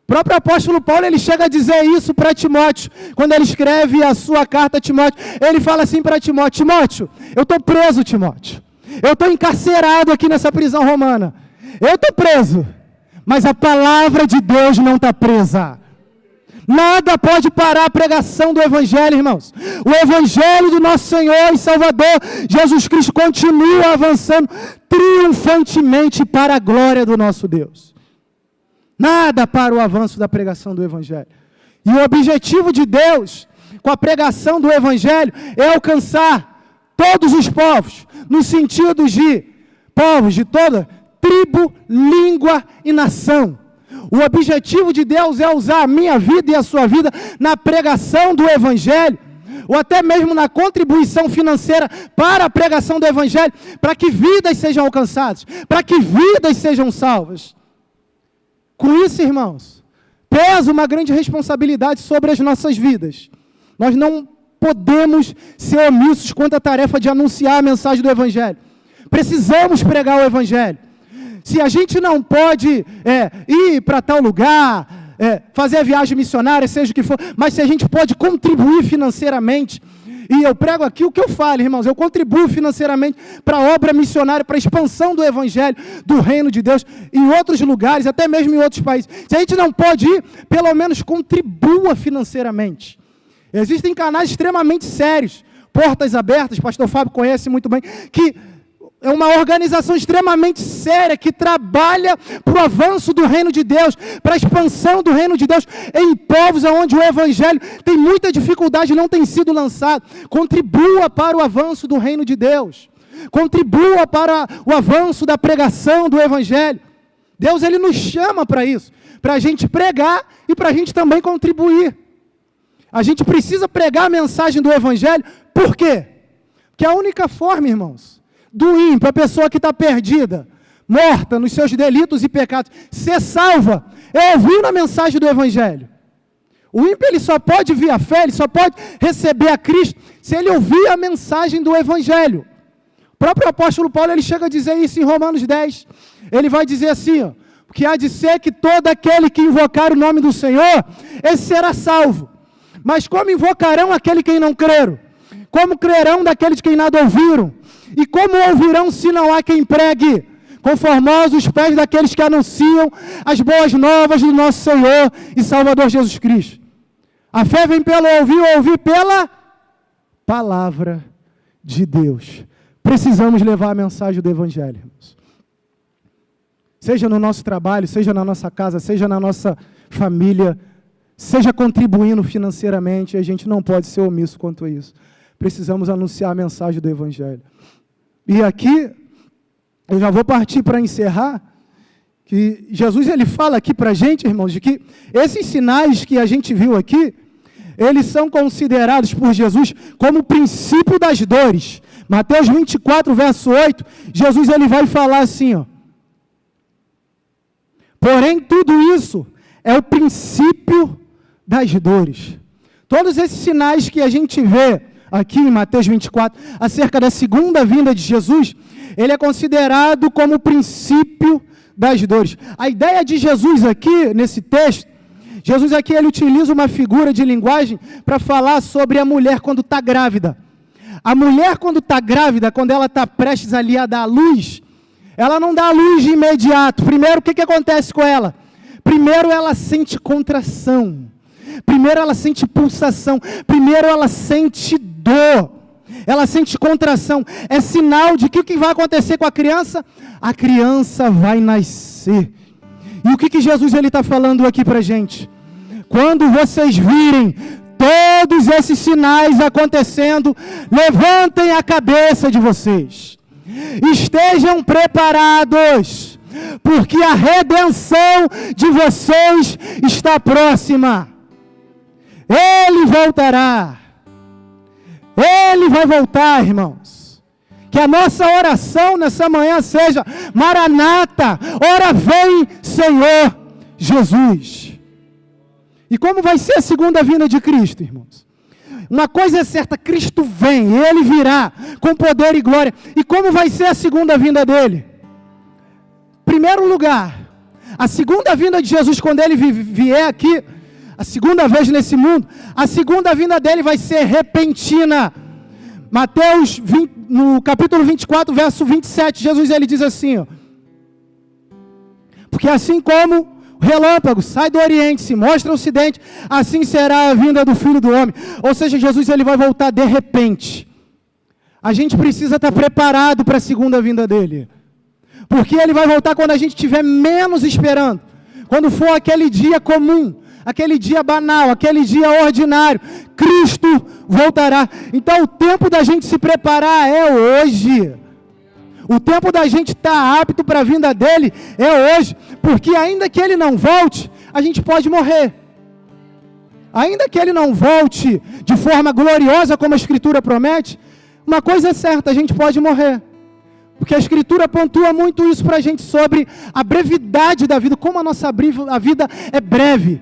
O próprio apóstolo Paulo, ele chega a dizer isso para Timóteo, quando ele escreve a sua carta a Timóteo. Ele fala assim para Timóteo: Timóteo, eu estou preso, Timóteo. Eu estou encarcerado aqui nessa prisão romana. Eu estou preso, mas a palavra de Deus não está presa. Nada pode parar a pregação do Evangelho, irmãos. O Evangelho do nosso Senhor e Salvador, Jesus Cristo, continua avançando triunfantemente para a glória do nosso Deus. Nada para o avanço da pregação do Evangelho. E o objetivo de Deus, com a pregação do Evangelho, é alcançar todos os povos, no sentido de povos de toda tribo, língua e nação. O objetivo de Deus é usar a minha vida e a sua vida na pregação do Evangelho, ou até mesmo na contribuição financeira para a pregação do Evangelho, para que vidas sejam alcançadas, para que vidas sejam salvas. Com isso, irmãos, pesa uma grande responsabilidade sobre as nossas vidas. Nós não podemos ser omissos quanto à tarefa de anunciar a mensagem do Evangelho. Precisamos pregar o Evangelho. Se a gente não pode ir para tal lugar, fazer a viagem missionária, seja o que for, mas se a gente pode contribuir financeiramente, e eu prego aqui o que eu falo, irmãos, eu contribuo financeiramente para a obra missionária, para a expansão do Evangelho, do reino de Deus, em outros lugares, até mesmo em outros países. Se a gente não pode ir, pelo menos contribua financeiramente. Existem canais extremamente sérios, Portas Abertas, pastor Fábio conhece muito bem, que é uma organização extremamente séria que trabalha para o avanço do reino de Deus, para a expansão do reino de Deus em povos onde o Evangelho tem muita dificuldade e não tem sido lançado. Contribua para o avanço do reino de Deus. Contribua para o avanço da pregação do Evangelho. Deus ele nos chama para isso, para a gente pregar e para a gente também contribuir. A gente precisa pregar a mensagem do Evangelho, por quê? Porque a única forma, irmãos, do ímpio, a pessoa que está perdida, morta nos seus delitos e pecados, ser salva, é ouvir a mensagem do Evangelho. O ímpio ele só pode vir à fé, ele só pode receber a Cristo, se ele ouvir a mensagem do Evangelho. O próprio apóstolo Paulo, ele chega a dizer isso em Romanos 10. Ele vai dizer assim, ó, que há de ser que todo aquele que invocar o nome do Senhor, esse será salvo. Mas como invocarão aquele que não creram? Como crerão daqueles que nada ouviram? E como ouvirão se não há quem pregue? Conformosos os pés daqueles que anunciam as boas novas do nosso Senhor e Salvador Jesus Cristo. A fé vem pelo ouvir pela palavra de Deus. Precisamos levar a mensagem do Evangelho, irmãos. Seja no nosso trabalho, seja na nossa casa, seja na nossa família, seja contribuindo financeiramente, a gente não pode ser omisso quanto a isso. Precisamos anunciar a mensagem do Evangelho. E aqui, eu já vou partir para encerrar, que Jesus ele fala aqui para a gente, irmãos, de que esses sinais que a gente viu aqui, eles são considerados por Jesus como o princípio das dores. Mateus 24, verso 8, Jesus ele vai falar assim, ó. Porém, tudo isso é o princípio das dores. Todos esses sinais que a gente vê aqui em Mateus 24, acerca da segunda vinda de Jesus, ele é considerado como o princípio das dores. A ideia de Jesus aqui, nesse texto, Jesus aqui ele utiliza uma figura de linguagem para falar sobre a mulher quando está grávida. A mulher quando está grávida, quando ela está prestes ali a dar a luz, ela não dá a luz de imediato. Primeiro, o que acontece com ela? Primeiro ela sente contração. Primeiro ela sente pulsação. Primeiro ela sente dor. Ela sente contração. É sinal de que o que vai acontecer com a criança? A criança vai nascer. E o que Jesus está falando aqui para a gente? Quando vocês virem todos esses sinais acontecendo, levantem a cabeça de vocês. Estejam preparados, porque a redenção de vocês está próxima. Ele voltará. Ele vai voltar, irmãos. Que a nossa oração nessa manhã seja: Maranata, ora vem, Senhor Jesus. E como vai ser a segunda vinda de Cristo, irmãos? Uma coisa é certa, Cristo vem, Ele virá com poder e glória. E como vai ser a segunda vinda dEle? Primeiro lugar, a segunda vinda de Jesus, quando Ele vier aqui, a segunda vez nesse mundo, a segunda vinda dEle vai ser repentina. Mateus 20, no capítulo 24, verso 27, Jesus ele diz assim, ó, porque assim como o relâmpago sai do Oriente, se mostra o Ocidente, assim será a vinda do Filho do Homem. Ou seja, Jesus ele vai voltar de repente. A gente precisa estar preparado para a segunda vinda dele. Porque ele vai voltar quando a gente estiver menos esperando. Quando for aquele dia comum, aquele dia banal, aquele dia ordinário, Cristo voltará. Então o tempo da gente se preparar é hoje. O tempo da gente estar apto para a vinda dele é hoje, porque ainda que ele não volte, a gente pode morrer. Ainda que ele não volte de forma gloriosa, como a Escritura promete, uma coisa é certa, a gente pode morrer. Porque a Escritura pontua muito isso para a gente sobre a brevidade da vida, como a vida é breve.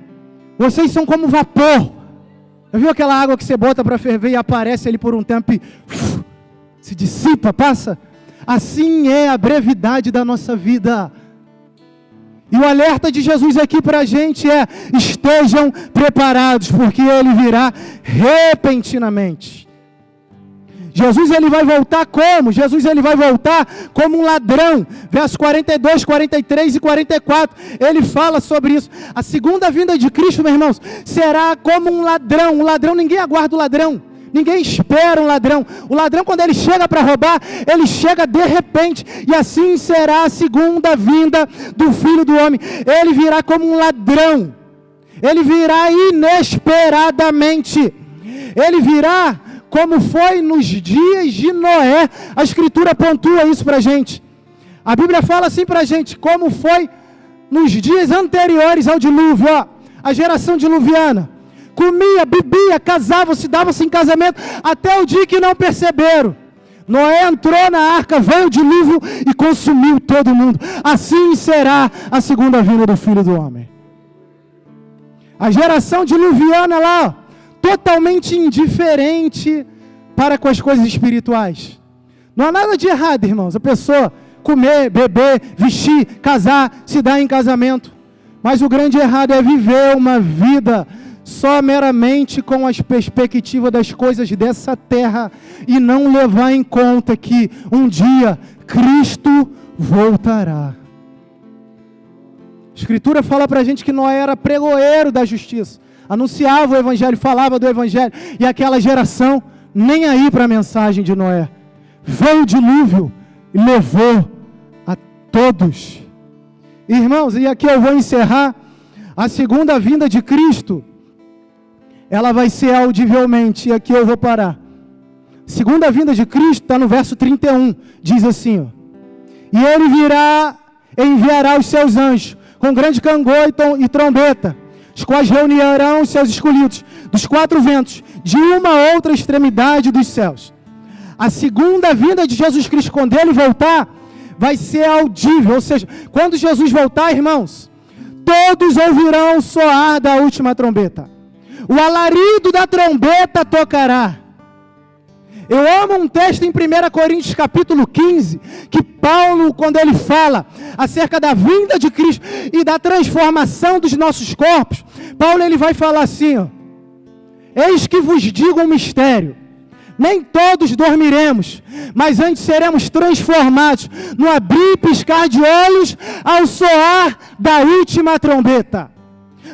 Vocês são como vapor. Já viu aquela água que você bota para ferver e aparece ali por um tempo e se dissipa, passa? Assim é a brevidade da nossa vida. E o alerta de Jesus aqui para a gente é: estejam preparados, porque Ele virá repentinamente. Jesus ele vai voltar como? Jesus ele vai voltar como um ladrão. Versos 42, 43 e 44, ele fala sobre isso. A segunda vinda de Cristo, meus irmãos, será como um ladrão. Um ladrão, ninguém aguarda o ladrão. Ninguém espera um ladrão. O ladrão, quando ele chega para roubar, ele chega de repente. E assim será a segunda vinda do Filho do Homem. Ele virá como um ladrão. Ele virá inesperadamente. Ele virá como foi nos dias de Noé. A Escritura pontua isso para a gente. A Bíblia fala assim para a gente, como foi nos dias anteriores ao dilúvio, ó, a geração diluviana. Comia, bebia, casava-se, dava-se em casamento, até o dia que não perceberam. Noé entrou na arca, veio o dilúvio e consumiu todo mundo. Assim será a segunda vinda do Filho do Homem. A geração diluviana lá, ó, totalmente indiferente para com as coisas espirituais. Não há nada de errado, irmãos, a pessoa comer, beber, vestir, casar, se dar em casamento. Mas o grande errado é viver uma vida só meramente com as perspectivas das coisas dessa terra e não levar em conta que um dia Cristo voltará. A Escritura fala para a gente que Noé era pregoeiro da justiça, anunciava o Evangelho, falava do Evangelho, e aquela geração nem aí para a mensagem de Noé. Veio o dilúvio e levou a todos. Irmãos, e aqui eu vou encerrar. A segunda vinda de Cristo, ela vai ser audivelmente, e aqui eu vou parar. Segunda vinda de Cristo está no verso 31, diz assim, ó, e ele virá, enviará os seus anjos, com grande cangor e trombeta, os quais reunirão os seus escolhidos, dos quatro ventos, de uma a outra extremidade dos céus. A segunda vinda de Jesus Cristo, quando ele voltar, vai ser audível, ou seja, quando Jesus voltar, irmãos, todos ouvirão o soar da última trombeta. O alarido da trombeta tocará. Eu amo um texto em 1 Coríntios capítulo 15, que Paulo, quando ele fala acerca da vinda de Cristo e da transformação dos nossos corpos, Paulo ele vai falar assim, ó, eis que vos digo um mistério, nem todos dormiremos, mas antes seremos transformados no abrir e piscar de olhos ao soar da última trombeta.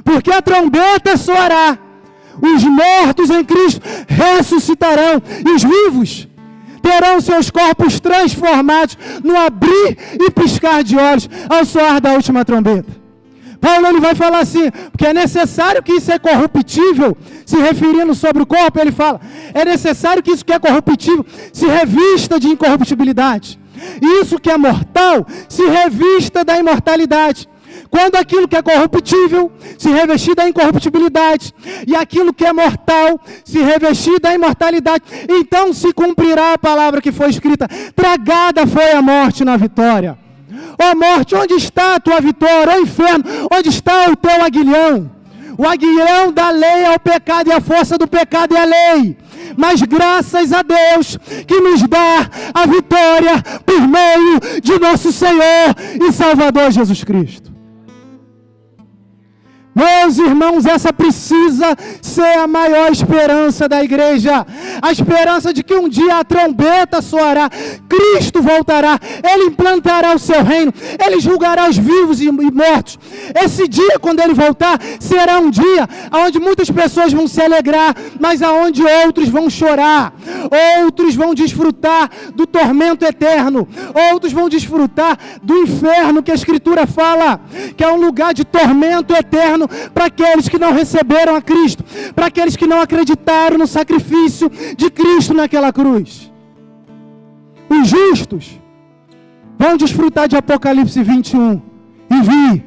Porque a trombeta soará, os mortos em Cristo ressuscitarão, e os vivos terão seus corpos transformados no abrir e piscar de olhos ao soar da última trombeta. Paulo ele vai falar assim, porque é necessário que isso é corruptível, se referindo sobre o corpo, ele fala, é necessário que isso que é corruptível se revista de incorruptibilidade, e isso que é mortal se revista da imortalidade. Quando aquilo que é corruptível se revestir da incorruptibilidade, e aquilo que é mortal se revestir da imortalidade, então se cumprirá a palavra que foi escrita, tragada foi a morte na vitória. Ó morte, onde está a tua vitória? Ó inferno, onde está o teu aguilhão? O aguilhão da lei é o pecado, e a força do pecado é a lei. Mas graças a Deus que nos dá a vitória por meio de nosso Senhor e Salvador Jesus Cristo. Meus irmãos, essa precisa ser a maior esperança da igreja. A esperança de que um dia a trombeta soará, Cristo voltará, Ele implantará o seu reino, Ele julgará os vivos e mortos. Esse dia, quando Ele voltar, será um dia onde muitas pessoas vão se alegrar, mas aonde outros vão chorar, outros vão desfrutar do tormento eterno, outros vão desfrutar do inferno, que a Escritura fala, que é um lugar de tormento eterno, para aqueles que não receberam a Cristo, para aqueles que não acreditaram no sacrifício de Cristo naquela cruz. Os justos vão desfrutar de Apocalipse 21, e vi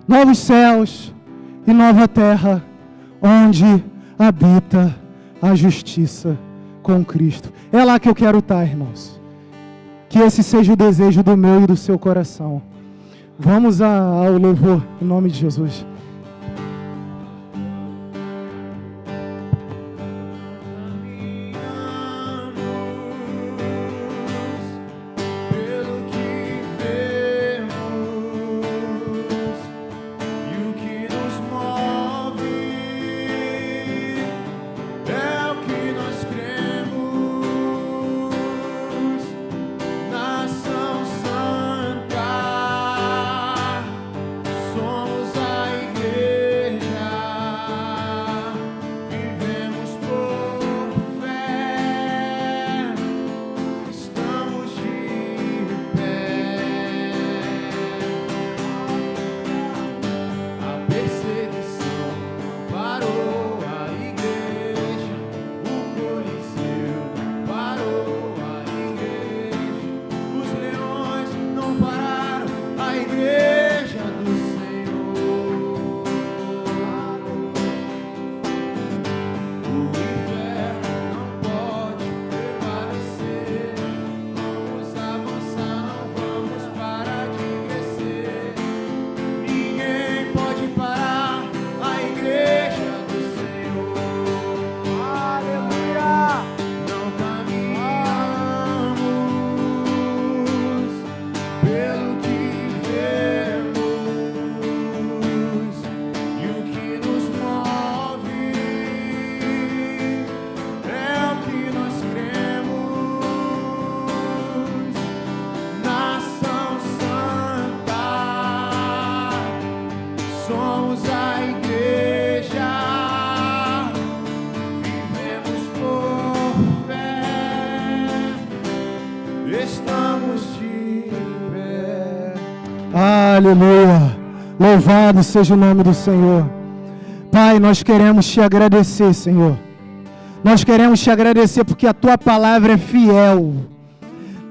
novos céus e nova terra, onde habita a justiça com Cristo. É lá que eu quero estar, irmãos. Que esse seja o desejo do meu e do seu coração. Vamos ao louvor, em nome de Jesus. Somos a igreja. Aleluia. Louvado seja o nome do Senhor. Pai, nós queremos te agradecer, Senhor. Nós queremos te agradecer porque a tua palavra é fiel.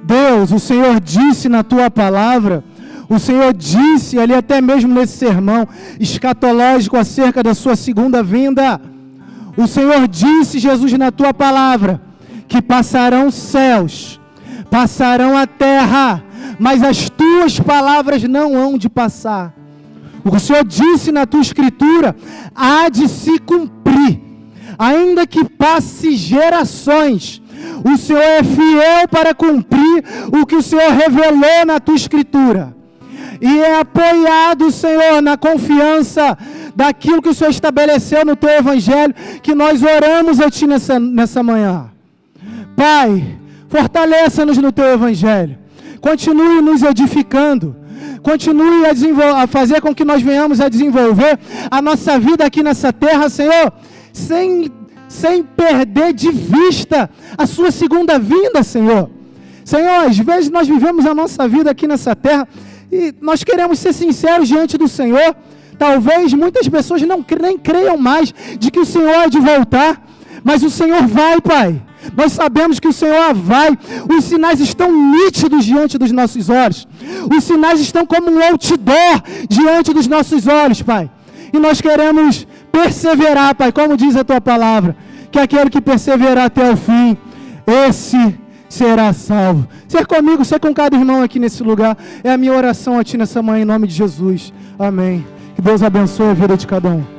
Deus, o Senhor disse na tua palavra, o Senhor disse ali até mesmo nesse sermão escatológico acerca da sua segunda vinda. O Senhor disse, Jesus, na tua palavra, que passarão os céus, passarão a terra, mas as tuas palavras não hão de passar. O que o Senhor disse na tua escritura há de se cumprir, ainda que passe gerações. O Senhor é fiel para cumprir o que o Senhor revelou na tua escritura. E é apoiado, Senhor, na confiança daquilo que o Senhor estabeleceu no teu evangelho, que nós oramos a ti nessa manhã. Pai, fortaleça-nos no teu evangelho. Continue nos edificando. Continue a fazer com que nós venhamos a desenvolver a nossa vida aqui nessa terra, Senhor, sem perder de vista a sua segunda vinda, Senhor. Senhor, às vezes nós vivemos a nossa vida aqui nessa terra e nós queremos ser sinceros diante do Senhor. Talvez muitas pessoas nem creiam mais de que o Senhor há de voltar, mas o Senhor vai, Pai. Nós sabemos que o Senhor vai. Os sinais estão nítidos diante dos nossos olhos. Os sinais estão como um outdoor diante dos nossos olhos, Pai. E nós queremos perseverar, Pai, como diz a tua palavra, que aquele que perseverar até o fim, esse será salvo. Ser comigo, ser com cada irmão aqui nesse lugar, é a minha oração a ti nessa manhã, em nome de Jesus. Amém. Que Deus abençoe a vida de cada um.